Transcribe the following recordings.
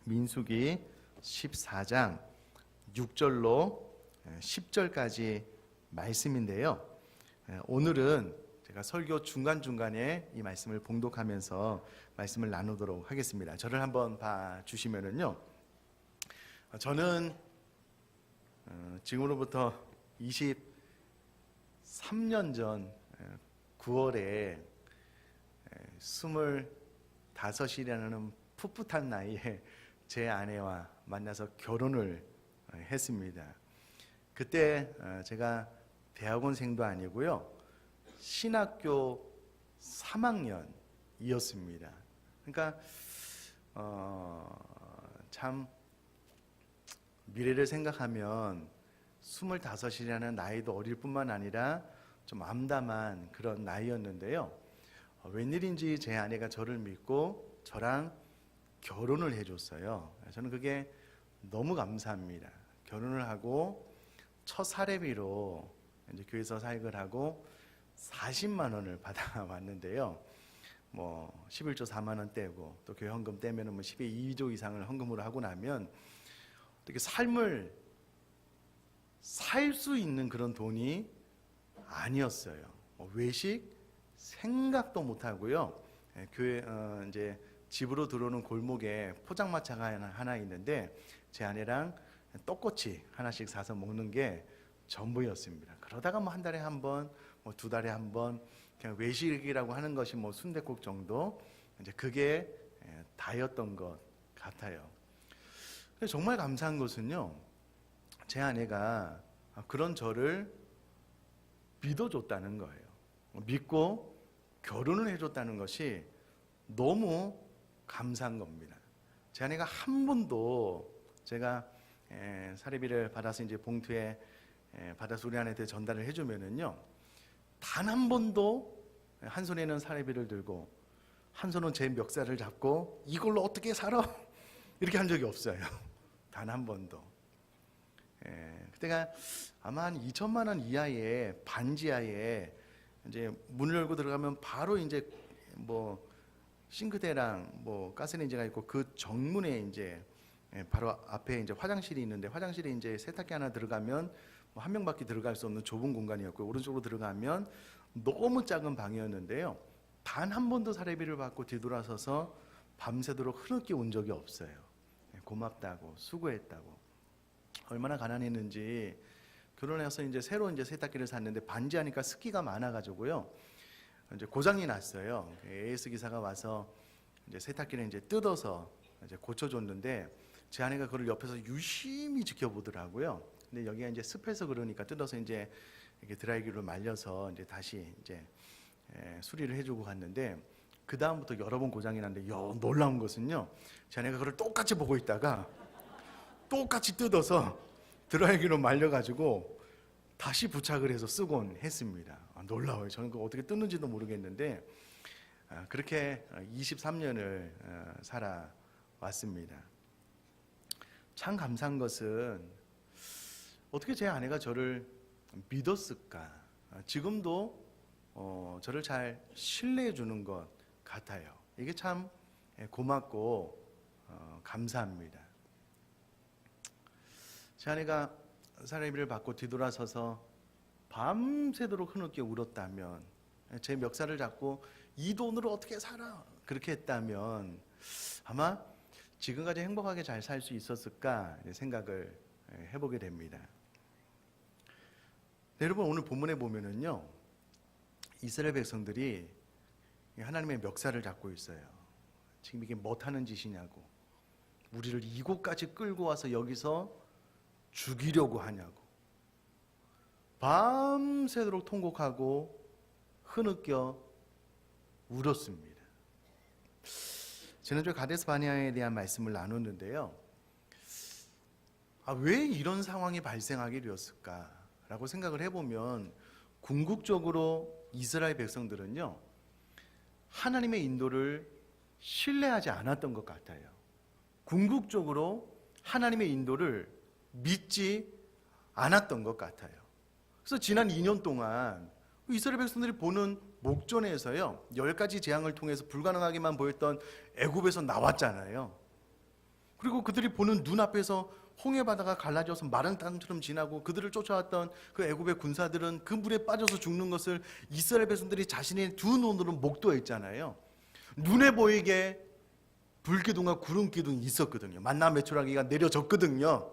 민수기 14장 6절로 10절까지 말씀인데요. 오늘은 제가 설교 중간중간에 이 말씀을 봉독하면서 말씀을 나누도록 하겠습니다. 저를 한번 봐주시면은요, 저는 지금으로부터 23년 전 9월에 25이라는 풋풋한 나이에 제 아내와 만나서 결혼을 했습니다. 그때 제가 대학원생도 아니고요, 신학교 3학년이었습니다. 그러니까 참 미래를 생각하면 25이라는 나이도 어릴 뿐만 아니라 좀 암담한 그런 나이였는데요. 웬일인지 제 아내가 저를 믿고 저랑 결혼을 해줬어요. 저는 그게 너무 감사합니다. 결혼을 하고 첫 사례비로 이제 교회에서 사역을 하고 40만 원을 받아왔는데요. 뭐 11조 4만 원 떼고 또 교회 헌금 떼면은 뭐 12조 이상을 헌금으로 하고 나면 어떻게 삶을 살 수 있는 그런 돈이 아니었어요. 외식 생각도 못 하고요. 교회 이제 집으로 들어오는 골목에 포장마차가 하나 있는데 제 아내랑 떡꼬치 하나씩 사서 먹는 게 전부였습니다. 그러다가 뭐 한 달에 한 번, 뭐 두 달에 한 번, 그냥 외식이라고 하는 것이 뭐 순댓국 정도, 이제 그게 다였던 것 같아요. 정말 감사한 것은요, 제 아내가 그런 저를 믿어줬다는 거예요. 믿고 결혼을 해줬다는 것이 너무 감사한 겁니다. 제 아내가 한 번도 제가 사례비를 받아서 이제 봉투에 받아서 우리 아내한테 전달을 해주면은요, 단 한 번도 한 손에는 사례비를 들고 한 손은 제 멱살을 잡고 이걸로 어떻게 살아? 이렇게 한 적이 없어요. 단 한 번도. 그때가 아마 한 2천만 원 이하의 반지하에 이제 문을 열고 들어가면 바로 이제 뭐 싱크대랑 뭐 가스레인지가 있고 그 정문에 이제 바로 앞에 이제 화장실이 있는데, 화장실에 이제 세탁기 하나 들어가면 뭐 한 명밖에 들어갈 수 없는 좁은 공간이었고, 오른쪽으로 들어가면 너무 작은 방이었는데요. 단 한 번도 사례비를 받고 뒤돌아서서 밤새도록 흐느끼 온 적이 없어요. 고맙다고, 수고했다고. 얼마나 가난했는지, 결혼해서 이제 새로 이제 세탁기를 샀는데 반지하니까 습기가 많아가지고요, 이제 고장이 났어요. AS 기사가 와서 이제 세탁기를 이제 뜯어서 이제 고쳐줬는데, 제 아내가 그걸 옆에서 유심히 지켜보더라고요. 근데 여기가 이제 습해서 그러니까 뜯어서 이제 이렇게 드라이기로 말려서 이제 다시 이제 수리를 해주고 갔는데, 그 다음부터 여러 번 고장이 났는데, 놀라운 것은요, 제 아내가 그걸 똑같이 보고 있다가 똑같이 뜯어서 드라이기로 말려가지고 다시 부착을 해서 쓰곤 했습니다. 놀라워요. 저는 그거 어떻게 뜯는지도 모르겠는데, 그렇게 23년을 살아왔습니다. 참 감사한 것은 어떻게 제 아내가 저를 믿었을까? 지금도 저를 잘 신뢰해 주는 것 같아요. 이게 참 고맙고 감사합니다. 제 아내가 사례비를 받고 뒤돌아서서 밤새도록 흐느껴 울었다면, 제 멱살을 잡고 이 돈으로 어떻게 살아? 그렇게 했다면 아마 지금까지 행복하게 잘 살 수 있었을까 생각을 해보게 됩니다. 네, 여러분, 오늘 본문에 보면은요, 이스라엘 백성들이 하나님의 멱살을 잡고 있어요. 지금 이게 못하는 짓이냐고, 우리를 이곳까지 끌고 와서 여기서 죽이려고 하냐고, 밤새도록 통곡하고 흐느껴 울었습니다. 지난주에 가데스 바네아에 대한 말씀을 나눴는데요, 왜 이런 상황이 발생하게 되었을까 라고 생각을 해보면, 궁극적으로 이스라엘 백성들은요, 하나님의 인도를 신뢰하지 않았던 것 같아요. 궁극적으로 하나님의 인도를 믿지 않았던 것 같아요. 그래서 지난 2년 동안 이스라엘 백성들이 보는 목전에서요, 10가지 재앙을 통해서 불가능하게만 보였던 애굽에서 나왔잖아요. 그리고 그들이 보는 눈앞에서 홍해 바다가 갈라져서 마른 땅처럼 지나고 그들을 쫓아왔던 그 애굽의 군사들은 그 물에 빠져서 죽는 것을 이스라엘 백성들이 자신의 두 눈으로 목도했잖아요. 눈에 보이게 불기둥과 구름기둥이 있었거든요. 만나 메추라기가 내려졌거든요.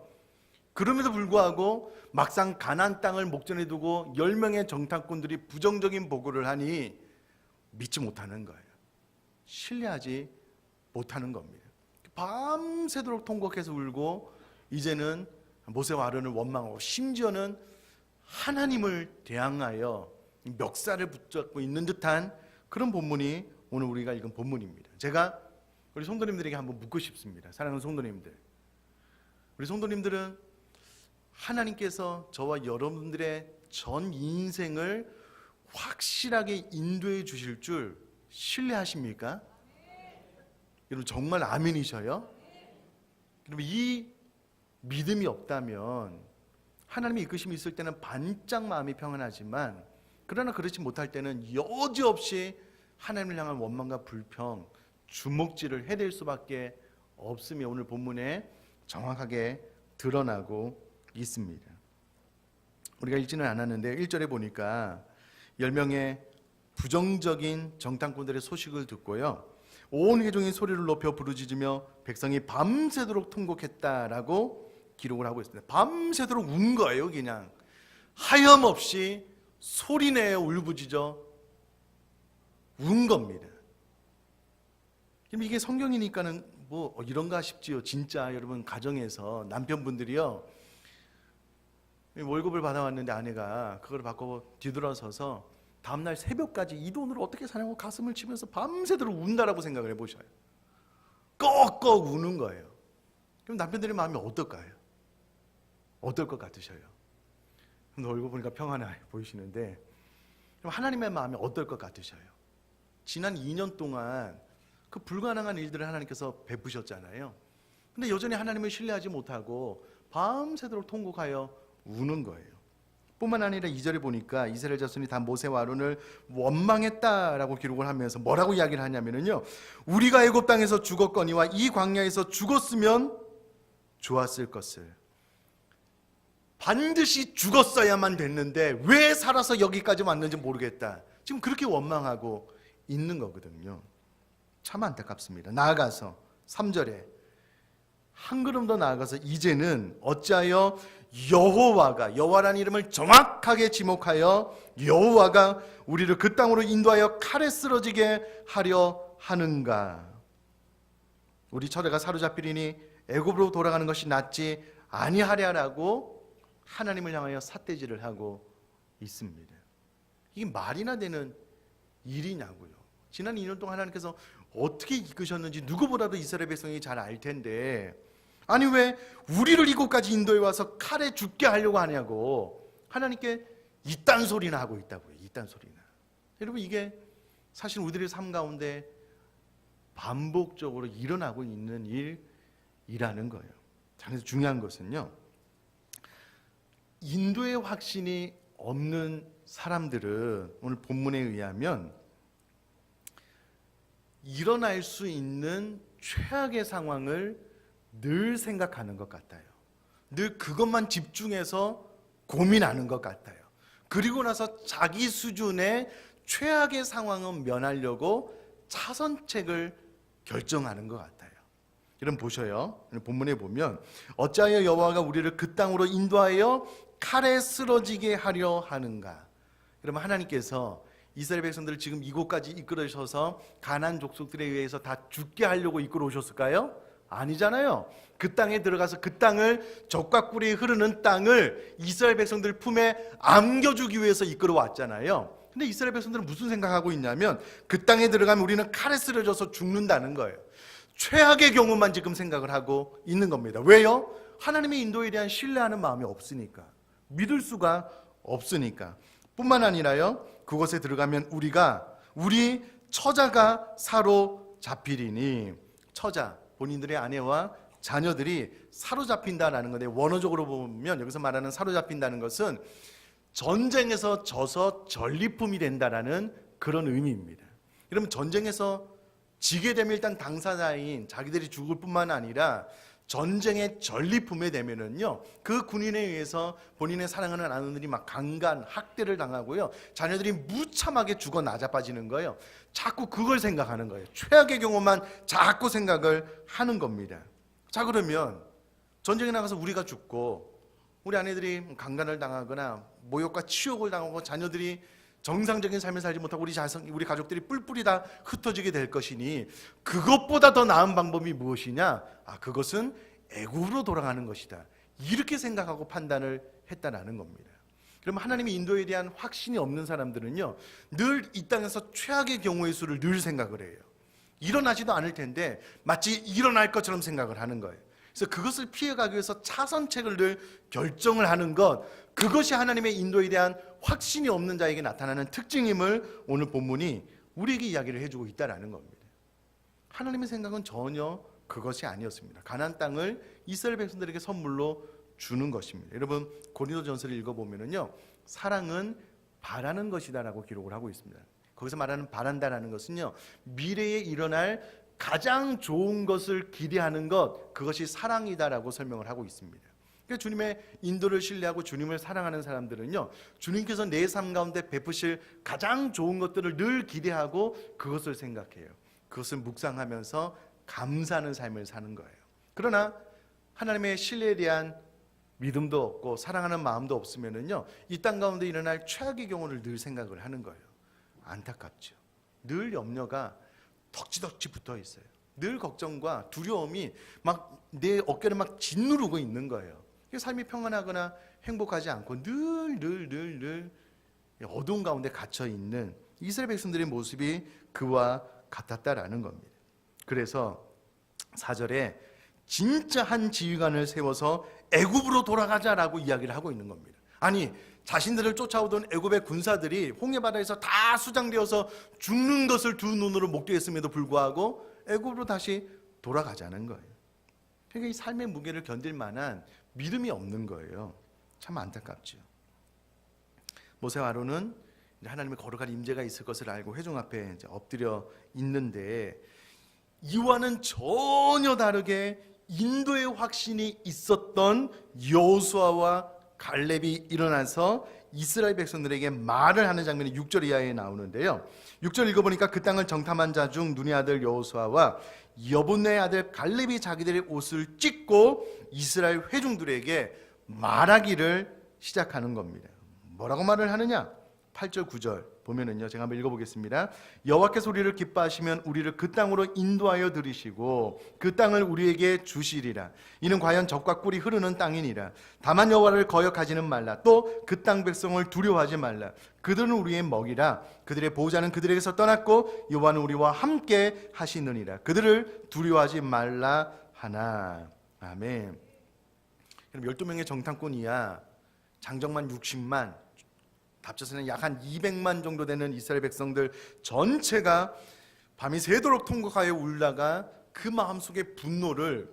그럼에도 불구하고 막상 가나안 땅을 목전에 두고 10명의 정탐꾼들이 부정적인 보고를 하니 믿지 못하는 거예요. 신뢰하지 못하는 겁니다. 밤새도록 통곡해서 울고 이제는 모세와 아론을 원망하고 심지어는 하나님을 대항하여 멱살을 붙잡고 있는 듯한 그런 본문이 오늘 우리가 읽은 본문입니다. 제가 우리 성도님들에게 한번 묻고 싶습니다. 사랑하는 성도님들, 우리 성도님들은 하나님께서 저와 여러분들의 전 인생을 확실하게 인도해 주실 줄 신뢰하십니까? 여러분 정말 아멘이셔요? 여러분 이 믿음이 없다면 하나님의 이끄심이 있을 때는 반짝 마음이 평안하지만 그러나 그렇지 못할 때는 여지없이 하나님을 향한 원망과 불평, 주먹질을 해댈 수밖에 없음이 오늘 본문에 정확하게 드러나고 있습니다. 우리가 읽지는 않았는데 1절에 보니까 10명의 부정적인 정탐꾼들의 소식을 듣고요, 온 회중이 소리를 높여 부르짖으며 백성이 밤새도록 통곡했다라고 기록을 하고 있습니다. 밤새도록 운 거예요. 그냥 하염없이 소리내어 울부짖어 운 겁니다. 그럼 이게 성경이니까는 뭐 이런가 싶지요. 진짜 여러분 가정에서 남편분들이요, 월급을 받아왔는데 아내가 그걸 받고 뒤돌아서서 다음날 새벽까지 이 돈으로 어떻게 사냐고 가슴을 치면서 밤새도록 운다라고 생각을 해보셔요. 꺽꺽 우는 거예요. 그럼 남편들의 마음이 어떨까요? 어떨 것 같으셔요? 근데 얼굴 보니까 평안해 보이시는데 그럼 하나님의 마음이 어떨 것 같으셔요? 지난 2년 동안 그 불가능한 일들을 하나님께서 베푸셨잖아요. 근데 여전히 하나님을 신뢰하지 못하고 밤새도록 통곡하여 우는 거예요. 뿐만 아니라 2절에 보니까 이스라엘 자손이 다 모세와 아론을 원망했다라고 기록을 하면서 뭐라고 이야기를 하냐면요, 우리가 애굽 땅에서 죽었거니와 이 광야에서 죽었으면 좋았을 것을, 반드시 죽었어야만 됐는데 왜 살아서 여기까지 왔는지 모르겠다, 지금 그렇게 원망하고 있는 거거든요. 참 안타깝습니다. 나아가서 3절에 한 걸음 더 나아가서 이제는 어찌하여 여호와라는 이름을 정확하게 지목하여 여호와가 우리를 그 땅으로 인도하여 칼에 쓰러지게 하려 하는가? 우리 처자가 사로잡히리니 애굽으로 돌아가는 것이 낫지 아니하랴라고 하나님을 향하여 삿대질을 하고 있습니다. 이게 말이나 되는 일이냐고요. 지난 2년 동안 하나님께서 어떻게 이끄셨는지 누구보다도 이스라엘 백성이 잘 알 텐데, 아니 왜 우리를 이곳까지 인도해 와서 칼에 죽게 하려고 하냐고 하나님께 이딴 소리나 하고 있다고요. 이딴 소리나. 여러분 이게 사실 우리들의 삶 가운데 반복적으로 일어나고 있는 일이라는 거예요. 그래서 중요한 것은요, 인도의 확신이 없는 사람들은 오늘 본문에 의하면 일어날 수 있는 최악의 상황을 늘 생각하는 것 같아요. 늘 그것만 집중해서 고민하는 것 같아요. 그리고 나서 자기 수준의 최악의 상황은 면하려고 차선책을 결정하는 것 같아요. 여러분 보셔요. 본문에 보면 어찌하여 여호와가 우리를 그 땅으로 인도하여 칼에 쓰러지게 하려 하는가? 여러분 하나님께서 이스라엘 백성들을 지금 이곳까지 이끌어셔서 가나안 족속들에 의해서 다 죽게 하려고 이끌어 오셨을까요? 아니잖아요. 그 땅에 들어가서 그 땅을 젖과 꿀이 흐르는 땅을 이스라엘 백성들 품에 안겨주기 위해서 이끌어 왔잖아요. 근데 이스라엘 백성들은 무슨 생각하고 있냐면 그 땅에 들어가면 우리는 칼에 쓰러져서 죽는다는 거예요. 최악의 경우만 지금 생각을 하고 있는 겁니다. 왜요? 하나님의 인도에 대한 신뢰하는 마음이 없으니까, 믿을 수가 없으니까. 뿐만 아니라요, 그곳에 들어가면 우리 처자가 사로잡히리니, 처자 본인들의 아내와 자녀들이 사로잡힌다라는 건데, 원어적으로 보면 여기서 말하는 사로잡힌다는 것은 전쟁에서 져서 전리품이 된다라는 그런 의미입니다. 그러면 전쟁에서 지게 되면 일단 당사자인 자기들이 죽을 뿐만 아니라 전쟁의 전리품에 되면은요, 그 군인에 의해서 본인의 사랑하는 아내들이 막 강간, 학대를 당하고요, 자녀들이 무참하게 죽어 나자빠지는 거예요. 자꾸 그걸 생각하는 거예요. 최악의 경우만 자꾸 생각을 하는 겁니다. 자, 그러면 전쟁에 나가서 우리가 죽고 우리 아내들이 강간을 당하거나 모욕과 치욕을 당하고 자녀들이 정상적인 삶을 살지 못하고 우리 가족들이 뿔뿔이 다 흩어지게 될 것이니 그것보다 더 나은 방법이 무엇이냐? 그것은 애굽으로 돌아가는 것이다. 이렇게 생각하고 판단을 했다라는 겁니다. 그러면 하나님의 인도에 대한 확신이 없는 사람들은요, 늘 이 땅에서 최악의 경우의 수를 늘 생각을 해요. 일어나지도 않을 텐데 마치 일어날 것처럼 생각을 하는 거예요. 그래서 그것을 피해가기 위해서 차선책을 늘 결정을 하는 것, 그것이 하나님의 인도에 대한 확신이 없는 자에게 나타나는 특징임을 오늘 본문이 우리에게 이야기를 해주고 있다는 겁니다. 하나님의 생각은 전혀 그것이 아니었습니다. 가나안 땅을 이스라엘 백성들에게 선물로 주는 것입니다. 여러분, 고린도전서를 읽어보면요, 사랑은 바라는 것이다라고 기록을 하고 있습니다. 거기서 말하는 바란다라는 것은요, 미래에 일어날 가장 좋은 것을 기대하는 것, 그것이 사랑이다라고 설명을 하고 있습니다. 그러니까 주님의 인도를 신뢰하고 주님을 사랑하는 사람들은요, 주님께서 내 삶 가운데 베푸실 가장 좋은 것들을 늘 기대하고 그것을 생각해요. 그것을 묵상하면서 감사하는 삶을 사는 거예요. 그러나 하나님의 신뢰에 대한 믿음도 없고 사랑하는 마음도 없으면은요, 이 땅 가운데 일어날 최악의 경우를 늘 생각을 하는 거예요. 안타깝죠. 늘 염려가 덕지덕지 붙어 있어요. 늘 걱정과 두려움이 막 내 어깨를 막 짓누르고 있는 거예요. 삶이 평안하거나 행복하지 않고 늘 어두운 가운데 갇혀 있는 이스라엘 백성들의 모습이 그와 같았다라는 겁니다. 그래서 4절에 진짜 한 지휘관을 세워서 애굽으로 돌아가자라고 이야기를 하고 있는 겁니다. 아니, 자신들을 쫓아오던 애굽의 군사들이 홍해바다에서 다 수장되어서 죽는 것을 두 눈으로 목도했음에도 불구하고 애굽으로 다시 돌아가자는 거예요. 그러니까 이 삶의 무게를 견딜 만한 믿음이 없는 거예요. 참 안타깝죠. 모세와 아론은 하나님의 거룩한 임재가 있을 것을 알고 회중 앞에 엎드려 있는데, 이와는 전혀 다르게 인도의 확신이 있었던 여호수아와 갈렙이 일어나서 이스라엘 백성들에게 말을 하는 장면이 6절 이하에 나오는데요, 6절 읽어보니까 그 땅을 정탐한 자 중 눈의 아들 여호수아와 여분네의 아들 갈렙이 자기들의 옷을 찢고 이스라엘 회중들에게 말하기를 시작하는 겁니다. 뭐라고 말을 하느냐? 8절 9절 보면은요, 제가 한번 읽어보겠습니다. 여호와께서 우리를 기뻐하시면 우리를 그 땅으로 인도하여 들이시고 그 땅을 우리에게 주시리라. 이는 과연 젖과 꿀이 흐르는 땅이니라. 다만 여호와를 거역하지는 말라. 또 그 땅 백성을 두려워하지 말라. 그들은 우리의 먹이라. 그들의 보호자는 그들에게서 떠났고 여호와는 우리와 함께 하시느니라. 그들을 두려워하지 말라 하나. 아멘. 그럼 12명의 정탐꾼이야 장정만 60만, 합쳐서는 약 한 200만 정도 되는 이스라엘 백성들 전체가 밤이 새도록 통곡하여 울다가 그 마음속의 분노를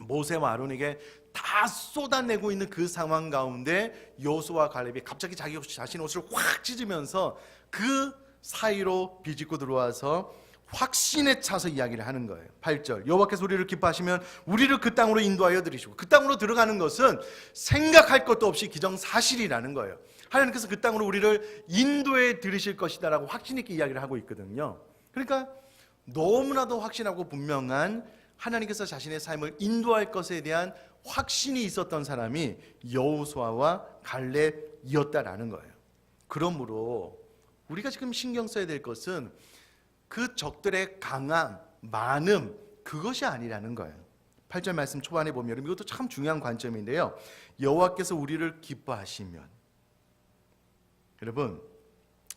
모세와 아론에게 다 쏟아내고 있는 그 상황 가운데 여호수아와 갈렙이 갑자기 자기 자신의 옷을 확 찢으면서 그 사이로 비집고 들어와서 확신에 차서 이야기를 하는 거예요. 8절 여호와께서 우리를 기뻐하시면 우리를 그 땅으로 인도하여 들이시고, 그 땅으로 들어가는 것은 생각할 것도 없이 기정사실이라는 거예요. 하나님께서 그 땅으로 우리를 인도해 들이실 것이다 라고 확신 있게 이야기를 하고 있거든요. 그러니까 너무나도 확신하고 분명한 하나님께서 자신의 삶을 인도할 것에 대한 확신이 있었던 사람이 여호수아와 갈렙이었다라는 거예요. 그러므로 우리가 지금 신경 써야 될 것은 그 적들의 강함, 많음, 그것이 아니라는 거예요. 8절 말씀 초반에 보면, 이것도 참 중요한 관점인데요, 여호와께서 우리를 기뻐하시면, 여러분,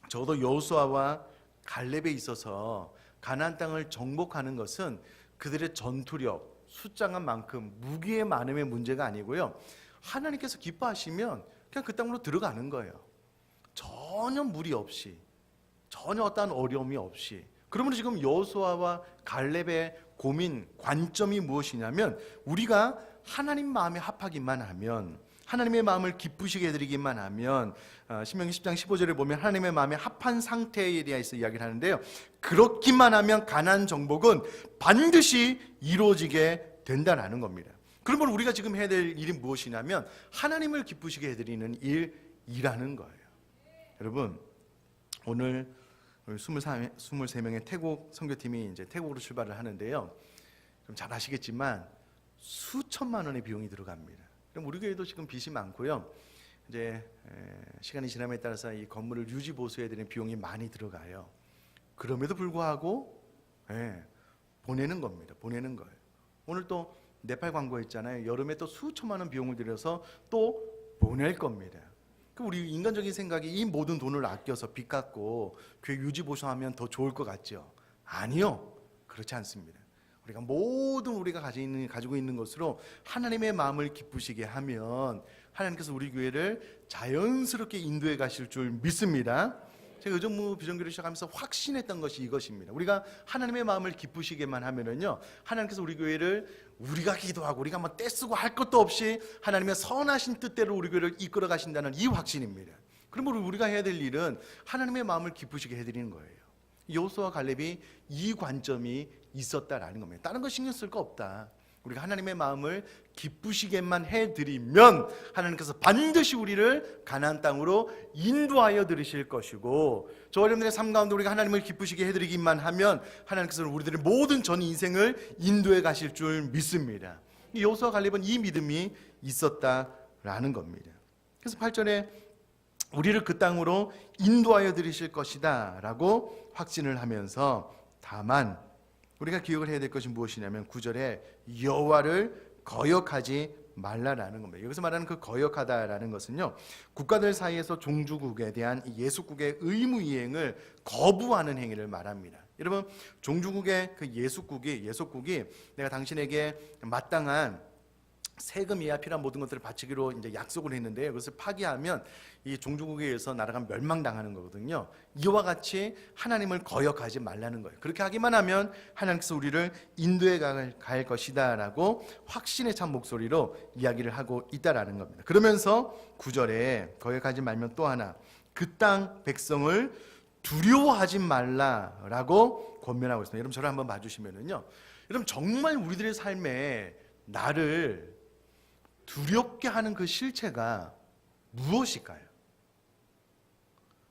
적어도 여호수아와 갈렙에 있어서 가나안 땅을 정복하는 것은 그들의 전투력, 숫자가 만큼 무기의 많음의 문제가 아니고요, 하나님께서 기뻐하시면 그냥 그 땅으로 들어가는 거예요. 전혀 무리 없이, 전혀 어떠한 어려움이 없이. 그러면 지금 여호수아와 갈렙의 고민, 관점이 무엇이냐면, 우리가 하나님 마음에 합하기만 하면, 하나님의 마음을 기쁘시게 해드리기만 하면, 신명기 10장 15절에 보면 하나님의 마음에 합한 상태에 대해서 이야기를 하는데요, 그렇기만 하면 가나안 정복은 반드시 이루어지게 된다라는 겁니다. 그러면 우리가 지금 해야 될 일이 무엇이냐면 하나님을 기쁘시게 해드리는 일이라는 거예요. 여러분, 오늘 23명의 태국 선교팀이 이제 태국으로 출발을 하는데요. 좀 잘 아시겠지만 수천만 원의 비용이 들어갑니다. 그럼 우리 교회도 지금 빚이 많고요. 이제 시간이 지남에 따라서 이 건물을 유지 보수해야 되는 비용이 많이 들어가요. 그럼에도 불구하고 보내는 겁니다. 보내는 거예요. 오늘 또 네팔 광고 했잖아요. 여름에 또 수천만 원 비용을 들여서 또 보낼 겁니다. 그 우리 인간적인 생각이 이 모든 돈을 아껴서 빚 갚고 교회 유지 보수하면 더 좋을 것 같죠? 아니요, 그렇지 않습니다. 우리가 모든 우리가 가지고 있는 것으로 하나님의 마음을 기쁘시게 하면 하나님께서 우리 교회를 자연스럽게 인도해 가실 줄 믿습니다. 제가 의정부 비전교회를 시작하면서 확신했던 것이 이것입니다. 우리가 하나님의 마음을 기쁘시게만 하면은요, 하나님께서 우리 교회를 우리가 기도하고 우리가 뭐 떼쓰고 할 것도 없이 하나님의 선하신 뜻대로 우리 교회를 이끌어 가신다는 이 확신입니다. 그러면 우리가 해야 될 일은 하나님의 마음을 기쁘시게 해드리는 거예요. 여호수아와 갈렙이 이 관점이 있었다라는 겁니다. 다른 거 신경 쓸 거 없다. 우리가 하나님의 마음을 기쁘시게만 해드리면 하나님께서 반드시 우리를 가나안 땅으로 인도하여 들으실 것이고, 저와 여러분들의 삶 가운데 우리가 하나님을 기쁘시게 해드리기만 하면 하나님께서는 우리들의 모든 전 인생을 인도해 가실 줄 믿습니다. 여호수아와 갈렙은 이 믿음이 있었다라는 겁니다. 그래서 8절에 우리를 그 땅으로 인도하여 들으실 것이다 라고 확신을 하면서, 다만 우리가 기억을 해야 될 것이 무엇이냐면 9절에 여호와를 거역하지 말라라는 겁니다. 여기서 말하는 그 거역하다라는 것은요, 국가들 사이에서 종주국에 대한 예수국의 의무 이행을 거부하는 행위를 말합니다. 여러분, 종주국의 그 예수국이 내가 당신에게 마땅한 세금이야 필요한 모든 것들을 바치기로 이제 약속을 했는데 그것을 파기하면 이 종주국에 의해서 나라가 멸망당하는 거거든요. 이와 같이 하나님을 거역하지 말라는 거예요. 그렇게 하기만 하면 하나님께서 우리를 인도해 갈 것이다 라고 확신에 찬 목소리로 이야기를 하고 있다라는 겁니다. 그러면서 9절에 거역하지 말면 또 하나, 그 땅 백성을 두려워하지 말라라고 권면하고 있습니다. 여러분, 저를 한번 봐주시면은요, 여러분, 정말 우리들의 삶에 나를 두렵게 하는 그 실체가 무엇일까요?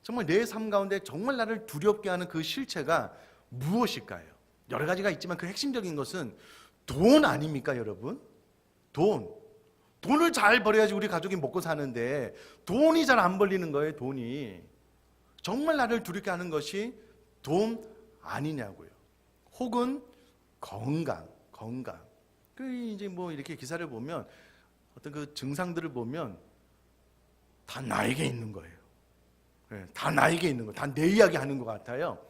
정말 내 삶 가운데 정말 나를 두렵게 하는 그 실체가 무엇일까요? 여러 가지가 있지만 그 핵심적인 것은 돈 아닙니까, 여러분? 돈을 잘 벌어야지 우리 가족이 먹고 사는데 돈이 잘 안 벌리는 거예요. 돈이 정말 나를 두렵게 하는 것이 돈 아니냐고요. 혹은 건강. 그 이제 뭐 이렇게 기사를 보면 어떤 그 증상들을 보면 다 나에게 있는 거예요. 다 나에게 있는 거예요. 다 내 이야기 하는 것 같아요.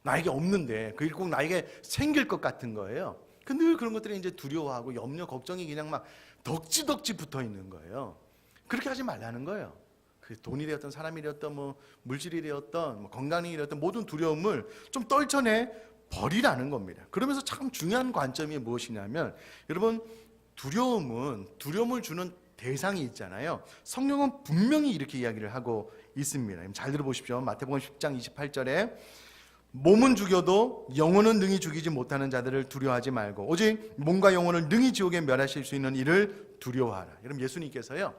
나에게 없는데 그게 꼭 나에게 생길 것 같은 거예요. 늘 그런 것들이 이제 두려워하고 염려, 걱정이 그냥 막 덕지덕지 붙어 있는 거예요. 그렇게 하지 말라는 거예요. 그 돈이 되었던 사람이 되었던 뭐 물질이 되었던 뭐 건강이 되었던 모든 두려움을 좀 떨쳐내 버리라는 겁니다. 그러면서 참 중요한 관점이 무엇이냐면, 여러분, 두려움을 주는 대상이 있잖아요. 성령은 분명히 이렇게 이야기를 하고 있습니다. 잘 들어보십시오. 마태복음 10장 28절에 몸은 죽여도 영혼은 능히 죽이지 못하는 자들을 두려워하지 말고 오직 몸과 영혼을 능히 지옥에 멸하실 수 있는 이를 두려워하라. 여러분, 예수님께서요,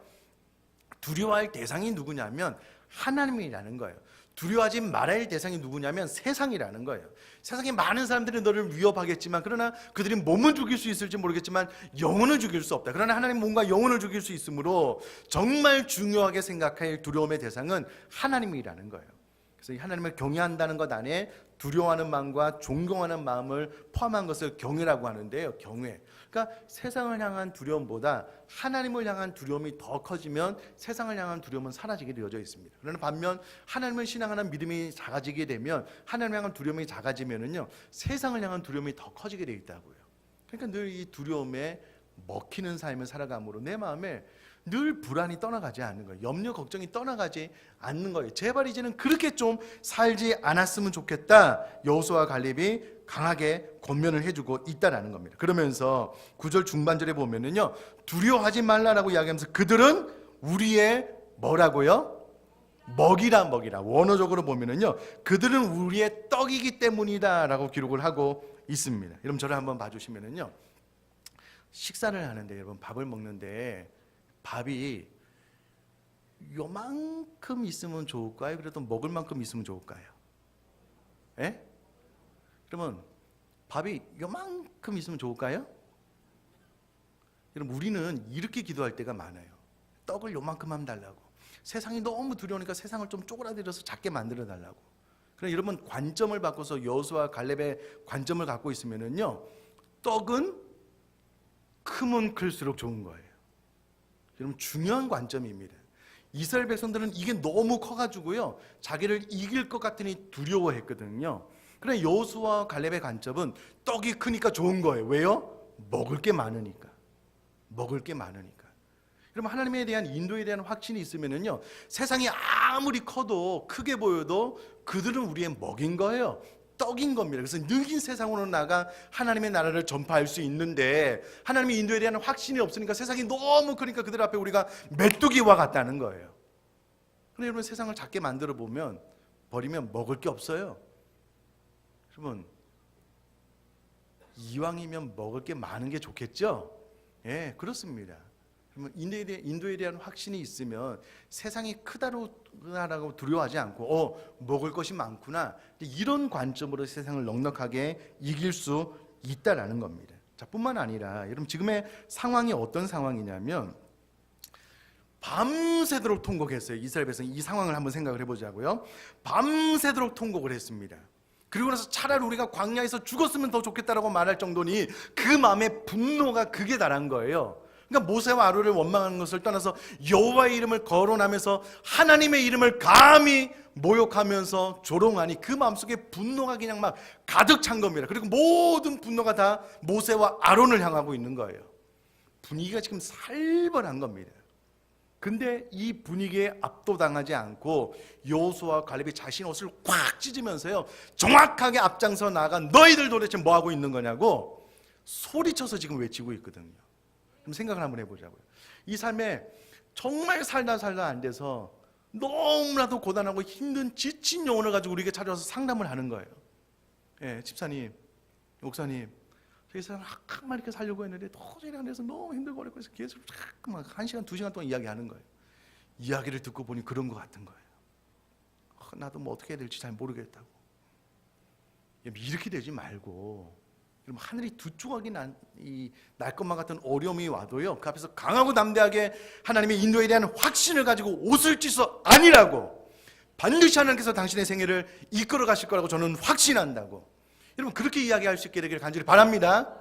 두려워할 대상이 누구냐면 하나님이라는 거예요. 두려워하지 말아야 할 대상이 누구냐면 세상이라는 거예요. 세상에 많은 사람들이 너를 위협하겠지만, 그러나 그들이 몸은 죽일 수 있을지 모르겠지만 영혼을 죽일 수 없다. 그러나 하나님 몸과 영혼을 죽일 수 있으므로 정말 중요하게 생각할 두려움의 대상은 하나님이라는 거예요. 그래서 이 하나님을 경외한다는 것 안에 두려워하는 마음과 존경하는 마음을 포함한 것을 경외라고 하는데요. 경외. 그러니까 세상을 향한 두려움보다 하나님을 향한 두려움이 더 커지면 세상을 향한 두려움은 사라지게 되어져 있습니다. 그러나 반면 하나님을 신앙하는 믿음이 작아지게 되면, 하나님을 향한 두려움이 작아지면은요, 세상을 향한 두려움이 더 커지게 되어 있다고요. 그러니까 늘 이 두려움에 먹히는 삶을 살아감으로 내 마음에 늘 불안이 떠나가지 않는 거예요. 염려, 걱정이 떠나가지 않는 거예요. 제발 이제는 그렇게 좀 살지 않았으면 좋겠다. 여호수아와 갈렙이 강하게 권면을 해주고 있다라는 겁니다. 그러면서 9절 중반절에 보면은요, 두려워하지 말라라고 이야기하면서 그들은 우리의 뭐라고요? 먹이라. 원어적으로 보면은요, 그들은 우리의 떡이기 때문이다라고 기록을 하고 있습니다. 여러분, 저를 한번 봐주시면은요, 식사를 하는데 여러분 밥을 먹는데 밥이 요만큼 있으면 좋을까요? 그래도 먹을 만큼 있으면 좋을까요? 예? 그러면 밥이 요만큼 있으면 좋을까요? 여러분 우리는 이렇게 기도할 때가 많아요. 떡을 요만큼 하면 달라고. 세상이 너무 두려우니까 세상을 좀 쪼그라들여서 작게 만들어 달라고. 그럼 여러분 관점을 바꿔서 여호수아와 갈렙의 관점을 갖고 있으면은요, 떡은 크면 클수록 좋은 거예요. 여러분 중요한 관점입니다. 이스라엘 백성들은 이게 너무 커가지고요, 자기를 이길 것 같으니 두려워했거든요. 그러나 여호수아와 갈렙의 관점은 떡이 크니까 좋은 거예요. 왜요? 먹을 게 많으니까. 먹을 게 많으니까. 그럼 하나님에 대한 인도에 대한 확신이 있으면은요, 세상이 아무리 커도 크게 보여도 그들은 우리의 먹인 거예요. 떡인 겁니다. 그래서 능인 세상으로 나가 하나님의 나라를 전파할 수 있는데, 하나님의 인도에 대한 확신이 없으니까 세상이 너무 크니까 그들 앞에 우리가 메뚜기와 같다는 거예요. 그런데 여러분 세상을 작게 만들어 보면 버리면 먹을 게 없어요. 여러분 이왕이면 먹을 게 많은 게 좋겠죠? 예, 그렇습니다. 그러면 인도에 대한 확신이 있으면 세상이 크다라고 두려워하지 않고 먹을 것이 많구나, 이런 관점으로 세상을 넉넉하게 이길 수 있다라는 겁니다. 자, 뿐만 아니라 여러분 지금의 상황이 어떤 상황이냐면 밤새도록 통곡했어요. 이스라엘 백성이 이 상황을 한번 생각을 해보자고요. 밤새도록 통곡을 했습니다. 그리고 나서 차라리 우리가 광야에서 죽었으면 더 좋겠다라고 말할 정도니 그 마음에 분노가 극에 달한 거예요. 그러니까 모세와 아론을 원망하는 것을 떠나서 여호와의 이름을 거론하면서 하나님의 이름을 감히 모욕하면서 조롱하니 그 마음속에 분노가 그냥 막 가득 찬 겁니다. 그리고 모든 분노가 다 모세와 아론을 향하고 있는 거예요. 분위기가 지금 살벌한 겁니다. 근데 이 분위기에 압도당하지 않고 여호수아와 갈렙이 자신 옷을 꽉 찢으면서요, 정확하게 앞장서 나가 너희들 도대체 뭐하고 있는 거냐고 소리쳐서 지금 외치고 있거든요. 그럼 생각을 한번 해보자고요. 이 삶에 정말 살다 안 돼서 너무나도 고단하고 힘든 지친 영혼을 가지고 우리에게 찾아와서 상담을 하는 거예요. 예, 집사님, 목사님, 저희 사람 한만 이렇게 살려고 했는데 도저히 안 돼서 너무 힘들고 어렵고 해서 계속 막 1시간, 2시간 동안 이야기하는 거예요. 이야기를 듣고 보니 그런 것 같은 거예요. 나도 뭐 어떻게 해야 될지 잘 모르겠다고. 이렇게 되지 말고, 여러분 하늘이 두 조각이 날 것만 같은 어려움이 와도요, 그 앞에서 강하고 담대하게 하나님의 인도에 대한 확신을 가지고 옷을 찢어 아니라고, 반드시 하나님께서 당신의 생애를 이끌어 가실 거라고 저는 확신한다고, 여러분 그렇게 이야기할 수 있게 되기를 간절히 바랍니다.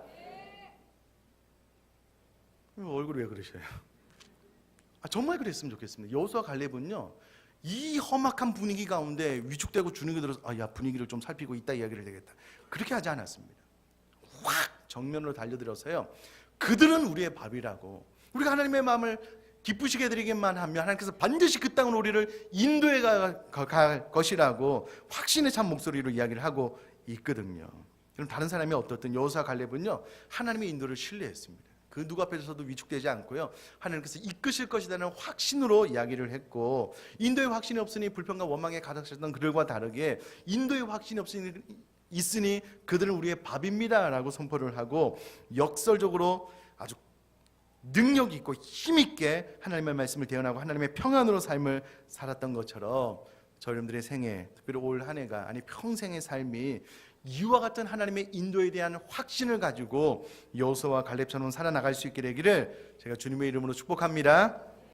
얼굴이 왜 그러셔요? 정말 그랬으면 좋겠습니다. 여호수아 갈렙은요, 이 험악한 분위기 가운데 위축되고 주눅이 들어서 야, 분위기를 좀 살피고 이따 이야기를 되겠다, 그렇게 하지 않았습니다. 확 정면으로 달려들어서요, 그들은 우리의 밥이라고, 우리가 하나님의 마음을 기쁘시게 드리기만 하면 하나님께서 반드시 그 땅으로 우리를 인도해 갈 것이라고 확신에 찬 목소리로 이야기를 하고 있거든요. 그럼 다른 사람이 어떻든 여호수아 갈렙은요, 하나님의 인도를 신뢰했습니다. 그 누구 앞에서도 위축되지 않고요, 하나님께서 이끄실 것이라는 확신으로 이야기를 했고, 인도의 확신이 없으니 불평과 원망에 가득 찼던 그들과 다르게 인도의 확신이 있으니 그들은 우리의 밥입니다 라고 선포를 하고, 역설적으로 아주 능력 있고 힘 있게 하나님의 말씀을 대언하고 하나님의 평안으로 삶을 살았던 것처럼 저 여러분들의 생애, 특별히 올 한 해가, 아니 평생의 삶이 이와 같은 하나님의 인도에 대한 확신을 가지고 여호수아와 갈렙처럼 살아나갈 수 있게 되기를 제가 주님의 이름으로 축복합니다.